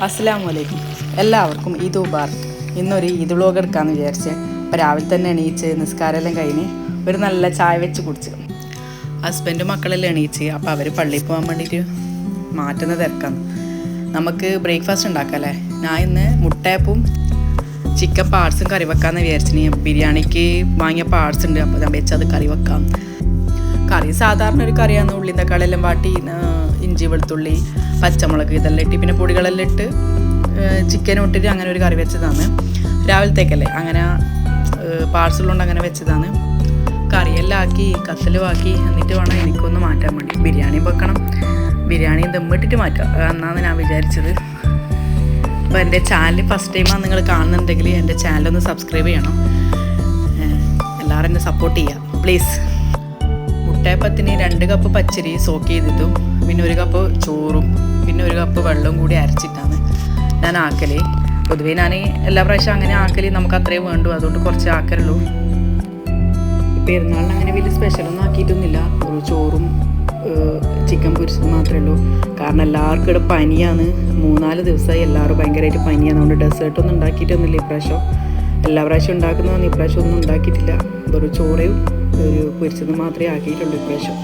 അസ്സലാമു അലൈക്കും. എല്ലാവർക്കും ഈദ് മുബാറക്. ഇന്നൊരു ഈദ് വ്ലോഗ് എടുക്കാമെന്ന് വിചാരിച്ച് അപ്പോൾ രാവിലെ തന്നെ എണീച്ച് നിസ്കാരമെല്ലാം കഴിഞ്ഞ് ഒരു നല്ല ചായ വെച്ച് കുടിച്ച്. ഹസ്ബൻഡും മക്കളെല്ലാം എണീച്ച് അപ്പോൾ അവർ പള്ളിയിൽ പോകാൻ വേണ്ടിയിട്ട് മാറ്റുന്ന തിരക്കാണ്. നമുക്ക് ബ്രേക്ക്ഫാസ്റ്റ് ഉണ്ടാക്കാമല്ലേ. ഞാൻ ഇന്ന് മുട്ടയപ്പവും ചിക്കൻ പാർട്സും കറി വെക്കാമെന്ന് വിചാരിച്ചിന്. ബിരിയാണിക്ക് വാങ്ങിയ പാർട്സ് ഉണ്ട്, അപ്പോൾ ഞാൻ വെച്ചത് കറി വെക്കാം. കറി സാധാരണ ഒരു കറിയാണ്. ഉള്ളി തക്കാളി എല്ലാം വാട്ടി ഇഞ്ചി വെളുത്തുള്ളി പച്ചമുളക് ഇതെല്ലാം ഇട്ട് പിന്നെ പൊടികളെല്ലാം ഇട്ട് ചിക്കനും ഇട്ടിട്ട് അങ്ങനെ ഒരു കറി വെച്ചതാണ്. രാവിലത്തേക്കല്ലേ അങ്ങനെ പാർസലുകൊണ്ട് അങ്ങനെ വെച്ചതാണ്. കറിയെല്ലാം ആക്കി കത്തലും ആക്കി എന്നിട്ട് വേണം എനിക്കൊന്ന് മാറ്റാൻ വേണ്ടി. ബിരിയാണി വെക്കണം, ബിരിയാണി ദമ്മിട്ടിട്ട് മാറ്റാം എന്നാണ് ഞാൻ വിചാരിച്ചത്. അപ്പോൾ എൻ്റെ ചാനൽ ഫസ്റ്റ് ടൈമാണ് നിങ്ങൾ കാണുന്നുണ്ടെങ്കിൽ എൻ്റെ ചാനലൊന്ന് സബ്സ്ക്രൈബ് ചെയ്യണം. എല്ലാവരും എന്നെ സപ്പോർട്ട് ചെയ്യുക പ്ലീസ്. മുട്ടയപ്പത്തിന് 2 കപ്പ് പച്ചരി സോക്ക് ചെയ്തിട്ടും പിന്നെ 1 കപ്പ് ചോറും പിന്നെ 1 കപ്പ് വെള്ളവും കൂടി അരച്ചിട്ടാണ് ഞാൻ ആക്കൽ. പൊതുവേ ഞാൻ എല്ലാ പ്രാവശ്യം അങ്ങനെ ആക്കൽ, നമുക്ക് അത്രയും വേണ്ടു, അതുകൊണ്ട് കുറച്ച് ആക്കലുള്ളൂ. പെരുന്നാളിന് അങ്ങനെ വലിയ സ്പെഷ്യലൊന്നും ആക്കിയിട്ടൊന്നുമില്ല. ഒരു ചോറും ചിക്കൻ പൊരിച്ചത് മാത്രമേ ഉള്ളൂ. കാരണം എല്ലാവർക്കും ഇവിടെ പനിയാണ്. 3-4 ദിവസമായി എല്ലാവരും ഭയങ്കരമായിട്ട് പനിയാണ്. അതുകൊണ്ട് ഡെസേർട്ടൊന്നും ഉണ്ടാക്കിയിട്ടൊന്നുമില്ല ഇപ്രാവശ്യം. എല്ലാ പ്രാവശ്യം ഉണ്ടാക്കുന്നതൊന്നും ഇപ്രാവശ്യം ഒന്നും ഉണ്ടാക്കിയിട്ടില്ല. വെറും ചോറയും ഒരു പൊരിച്ചത് മാത്രമേ ആക്കിയിട്ടുള്ളൂ ഇപ്രാവശ്യം.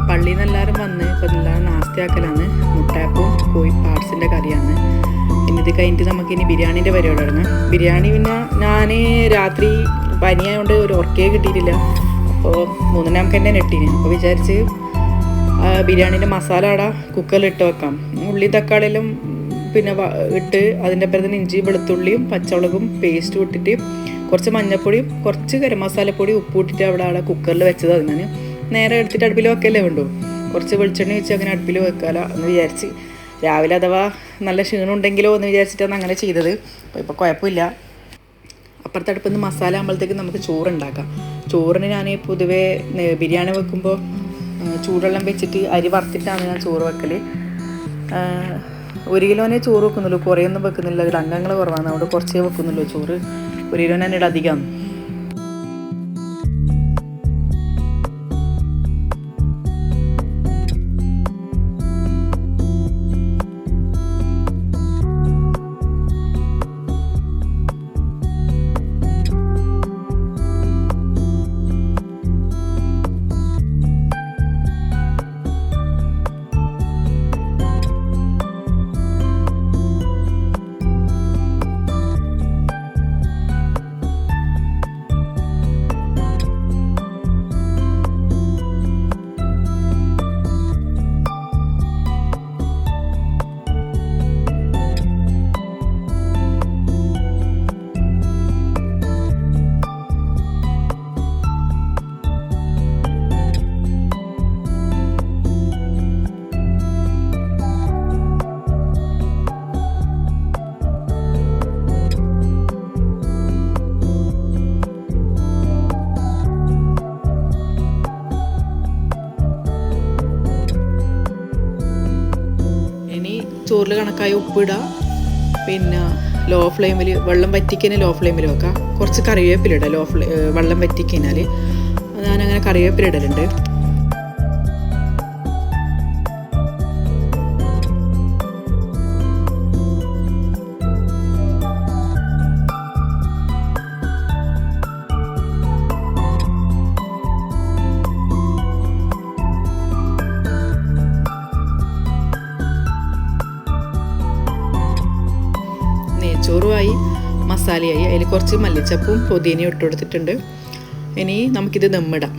പള്ളിയിൽ നിന്ന് എല്ലാവരും വന്ന് ഇപ്പോൾ എല്ലാവരും നാസ്തിയാക്കലാണ്. മുട്ടയപ്പവും കോഴി പാർട്സിൻ്റെ കറിയാണ്. പിന്നെ ഇത് കഴിഞ്ഞിട്ട് നമുക്കിനി ബിരിയാണീൻ്റെ പരിപാടി തുടങ്ങാം. ബിരിയാണി പിന്നെ ഞാൻ രാത്രി പനിയായതുകൊണ്ട് ഒരു ഉറക്കേ കിട്ടിയിട്ടില്ല. അപ്പോൾ 3 നമുക്ക് തന്നെ നെട്ടീന്. അപ്പോൾ വിചാരിച്ച് ബിരിയാണീൻ്റെ മസാല അവിടെ കുക്കറിലിട്ട് വെക്കാം. ഉള്ളി തക്കാളിയെല്ലാം പിന്നെ ഇട്ട് അതിൻ്റെ അപ്പുറം തന്നെ ഇഞ്ചി വെളുത്തുള്ളിയും പച്ചമുളകും പേസ്റ്റും ഇട്ടിട്ട് കുറച്ച് മഞ്ഞൾപ്പൊടിയും കുറച്ച് ഗരം മസാലപ്പൊടി ഉപ്പ് ഇട്ടിട്ട് അവിടെ കുക്കറിൽ വെച്ചത്. ഞാൻ നേരെ എടുത്തിട്ട് അടുപ്പിൽ വെക്കല്ലേ വേണ്ടു. കുറച്ച് വെളിച്ചെണ്ണ വെച്ച് അങ്ങനെ അടുപ്പിൽ വെക്കാല എന്ന് വിചാരിച്ച്. രാവിലെ അഥവാ നല്ല ക്ഷീണം ഉണ്ടെങ്കിലോ എന്ന് വിചാരിച്ചിട്ടാണ് അങ്ങനെ ചെയ്തത്. അപ്പോൾ ഇപ്പോൾ കുഴപ്പമില്ല. അപ്പുറത്തെ അടുപ്പിൽ നിന്ന് മസാല ആകുമ്പോഴത്തേക്ക് നമുക്ക് ചോറുണ്ടാക്കാം. ചോറിന് ഞാൻ പൊതുവേ ബിരിയാണി വെക്കുമ്പോൾ ചൂടുവെള്ളം വെച്ചിട്ട് അരി വറുത്തിട്ടാണ് ഞാൻ ചോറ് വെക്കൽ. 1 കിലോനെ ചോറ് വെക്കുന്നുള്ളൂ, കുറേയൊന്നും വെക്കുന്നില്ല. അതിൽ അംഗങ്ങൾ കുറവാണ്, അതുകൊണ്ട് കുറച്ചേ വെക്കുന്നുള്ളൂ ചോറ്. 1 കിലോ തന്നെ ഇവിടെ അധികമാണ്. ചോറിൽ കണക്കായ ഉപ്പിടുക. പിന്നെ ലോ ഫ്ലെയിമിൽ വെള്ളം വറ്റിക്കഴിഞ്ഞാൽ ലോ ഫ്ലെയിമിൽ വെക്കുക. കുറച്ച് കറിവേപ്പിലിടുക. വെള്ളം വറ്റിക്കഴിഞ്ഞാൽ ഞാനങ്ങനെ കറിവേപ്പിലിടലുണ്ട്. ചോറുമായി മസാലയായി. അതിൽ കുറച്ച് മല്ലിച്ചപ്പും പുതിനയും ഇട്ട് കൊടുത്തിട്ടുണ്ട്. ഇനി നമുക്കിത് ദമ്മിടാം.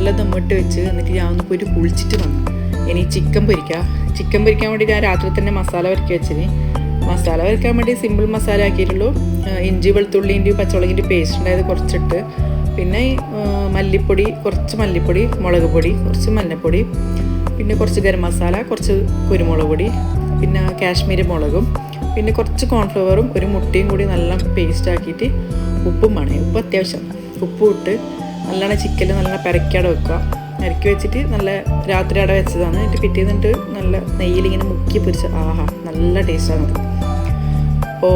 നല്ല ദമ്മിട്ട് വെച്ച് എന്നിട്ട് ഞാൻ ഒന്ന് പോയിട്ട് കുളിച്ചിട്ട് വന്നു. ഇനി ചിക്കൻ പൊരിക്കാൻ വേണ്ടി ഞാൻ രാത്രി തന്നെ മസാല വരക്കി വെച്ചിന്. മസാല വരയ്ക്കാൻ വേണ്ടി സിമ്പിൾ മസാല ആക്കിയിട്ടുള്ളൂ. ഇഞ്ചി വെളുത്തുള്ളിൻ്റെയും പച്ചമുളകിൻ്റെയും പേസ്റ്റ് ഉണ്ടായത് കുറച്ചിട്ട്, പിന്നെ മല്ലിപ്പൊടി, കുറച്ച് മല്ലിപ്പൊടി, മുളക് പൊടി, കുറച്ച് മഞ്ഞൾപ്പൊടി, പിന്നെ കുറച്ച് ഗരം മസാല, കുറച്ച് കുരുമുളക് പൊടി, പിന്നെ കാശ്മീരി മുളകും, പിന്നെ കുറച്ച് കോൺഫ്ലവറും ഒരു മുട്ടയും കൂടി നല്ല പേസ്റ്റ് ആക്കിയിട്ട് ഉപ്പും വേണേ, ഉപ്പ് അത്യാവശ്യം ഉപ്പും ഇട്ട് നല്ലോണം ചിക്കനിൽ നല്ല പെരക്കാടെ വെക്കുക. ഇറക്കി വെച്ചിട്ട് നല്ല രാത്രി അവിടെ വെച്ചതാണ്. എന്നിട്ട് പിറ്റേന്നിട്ട് നല്ല നെയ്യിലിങ്ങനെ മുക്കി പൊരിച്ച് നല്ല ടേസ്റ്റാണത്. അപ്പോൾ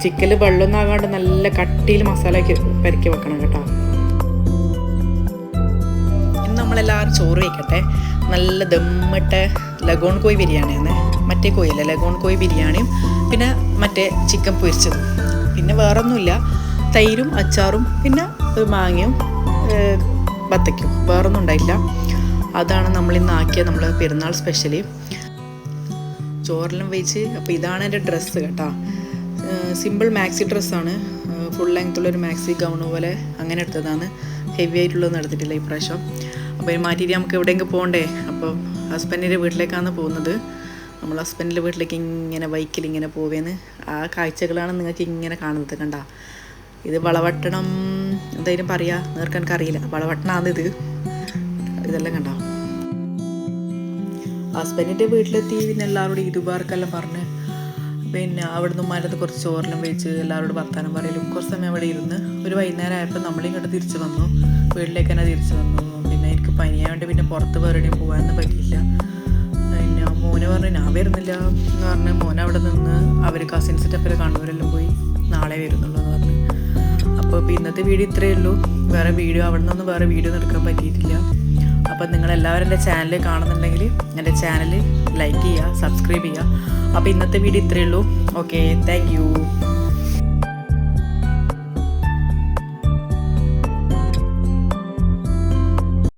ചിക്കനിൽ വെള്ളമൊന്നും ആകാണ്ട് നല്ല കട്ടിയിൽ മസാലയ്ക്ക് പെരക്കി വെക്കണം കേട്ടോ. ഇന്ന് നമ്മളെല്ലാവരും ചോറ് വയ്ക്കട്ടെ. നല്ല ദമ്മിട്ട ലഗോൺ കോഴി ബിരിയാണിയാണ്. മറ്റേ കോഴിയല്ല, ലഗോൺ കോഴി ബിരിയാണിയും പിന്നെ മറ്റേ ചിക്കൻ പൊരിച്ചതും. പിന്നെ വേറൊന്നുമില്ല, തൈരും അച്ചാറും പിന്നെ മാങ്ങയും ബത്തയ്ക്കും, വേറൊന്നും ഉണ്ടായില്ല. അതാണ് നമ്മളിന്ന് ആക്കിയ നമ്മൾ പെരുന്നാൾ സ്പെഷ്യലി. ചോറെല്ലാം വെച്ച്. അപ്പോൾ ഇതാണ് എൻ്റെ ഡ്രസ്സ് കേട്ടോ. സിമ്പിൾ മാക്സി ഡ്രസ്സാണ്, ഫുൾ ലെങ്ത്തുള്ളൊരു മാക്സി ഗൗണ് പോലെ അങ്ങനെ എടുത്തതാണ്. ഹെവി ആയിട്ടുള്ളതൊന്നും എടുത്തിട്ടില്ല ഇപ്രാവശ്യം. അപ്പോൾ ഇത് മാറ്റിയിട്ട് നമുക്ക് എവിടെയെങ്കിലും പോകണ്ടേ. അപ്പോൾ ഹസ്ബൻഡിൻ്റെ വീട്ടിലേക്കാണ് പോകുന്നത്. നമ്മൾ ഹസ്ബൻഡിൻ്റെ വീട്ടിലേക്ക് ഇങ്ങനെ ബൈക്കിൽ ഇങ്ങനെ പോവേന്ന്. ആ കാഴ്ചകളാണ് നിങ്ങൾക്ക് ഇങ്ങനെ കാണുന്നത്. കണ്ട, ഇത് വളവട്ടണം എന്തായാലും പറയാ, നേർക്ക് എനിക്കറിയില്ല, വളവട്ടണാണിത്. ഇതെല്ലാം കണ്ടോ. ഹസ്ബൻഡിൻ്റെ വീട്ടിലെത്തി പിന്നെ എല്ലാവരോടും ഇതുബാർക്കെല്ലാം പറഞ്ഞ് പിന്നെ അവിടുന്ന് ഉമ്മാരത് കുറച്ച് ചോറെല്ലാം വെച്ച് എല്ലാവരോടും വർത്താനം പറയലും കുറച്ച് സമയം അവിടെ ഇരുന്ന് ഒരു വൈകുന്നേരം ആയപ്പോൾ നമ്മളിങ്ങോട്ട് തിരിച്ച് വന്നു. വീട്ടിലേക്ക് തന്നെ തിരിച്ച് വന്നു. പിന്നെ എനിക്ക് പനിയായതുകൊണ്ട് പിന്നെ പുറത്ത് വേറെയും പോകാനൊന്നും പറ്റിയില്ല. പിന്നെ മോനെ പറഞ്ഞു ഞാൻ വരുന്നില്ല എന്ന് പറഞ്ഞ് മോനെ അവിടെ നിന്ന് അവർ കസിൻസിൻ്റെ കണ്ണൂരെല്ലാം പോയി നാളെ വരുന്നുള്ളൂ എന്ന് പറഞ്ഞു. അപ്പോൾ ഇന്നത്തെ വീഡിയോ ഇത്രയേ ഉള്ളൂ. വേറെ വീഡിയോ അവിടെ നിന്നൊന്നും വേറെ വീഡിയോ എടുക്കാൻ പറ്റിയിട്ടില്ല. അപ്പം നിങ്ങളെല്ലാവരും എൻ്റെ ചാനൽ കാണുന്നുണ്ടെങ്കിൽ എൻ്റെ ചാനൽ ലൈക്ക് ചെയ്യുക, സബ്സ്ക്രൈബ് ചെയ്യുക. അപ്പോൾ ഇന്നത്തെ വീഡിയോ ഇത്രയേ ഉള്ളൂ. Okay, thank you.